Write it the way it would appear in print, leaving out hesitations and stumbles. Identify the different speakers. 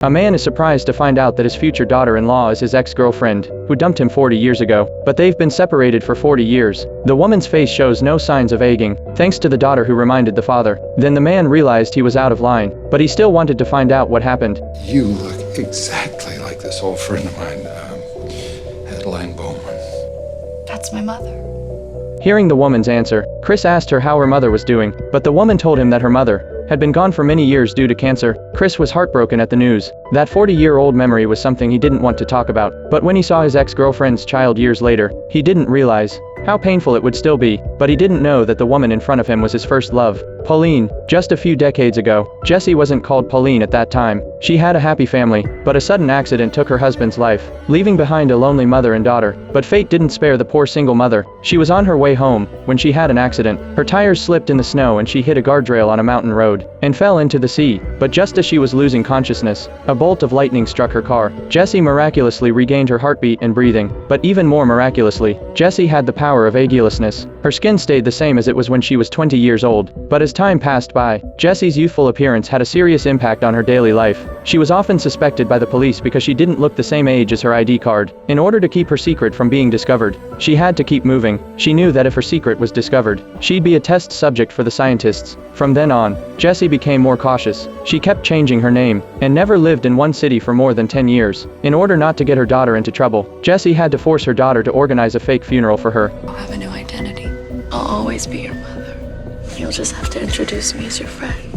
Speaker 1: A man is surprised to find out that his future daughter-in-law is his ex-girlfriend, who dumped him 40 years ago, but they've been separated for 40 years. The woman's face shows no signs of aging, thanks to the daughter who reminded the father. Then the man realized he was out of line, but he still wanted to find out what happened.
Speaker 2: You look exactly like this old friend of mine, Adeline Bowman.
Speaker 3: That's my mother.
Speaker 1: Hearing the woman's answer, Chris asked her how her mother was doing, but the woman told him that her mother had been gone for many years due to cancer. Chris was heartbroken at the news. That 40-year-old memory was something he didn't want to talk about, but when he saw his ex-girlfriend's child years later, he didn't realize how painful it would still be, but he didn't know that the woman in front of him was his first love, Pauline. Just a few decades ago, Jessie wasn't called Pauline at that time. She had a happy family, but a sudden accident took her husband's life, leaving behind a lonely mother and daughter. But fate didn't spare the poor single mother. She was on her way home when she had an accident. Her tires slipped in the snow and she hit a guardrail on a mountain road and fell into the sea. But just as she was losing consciousness, a bolt of lightning struck her car. Jessie miraculously regained her heartbeat and breathing, but even more miraculously, Jessie had the power of agelessness. Her skin stayed the same as it was when she was 20 years old, but as time passed by, Jessie's youthful appearance had a serious impact on her daily life. She was often suspected by the police because she didn't look the same age as her ID card. In order to keep her secret from being discovered, she had to keep moving. She knew that if her secret was discovered, she'd be a test subject for the scientists. From then on, Jessie became more cautious. She kept changing her name, and never lived in one city for more than 10 years. In order not to get her daughter into trouble, Jessie had to force her daughter to organize a fake funeral for her.
Speaker 3: I'll have a new identity. I'll always be your mother. You'll just have to introduce me as your friend.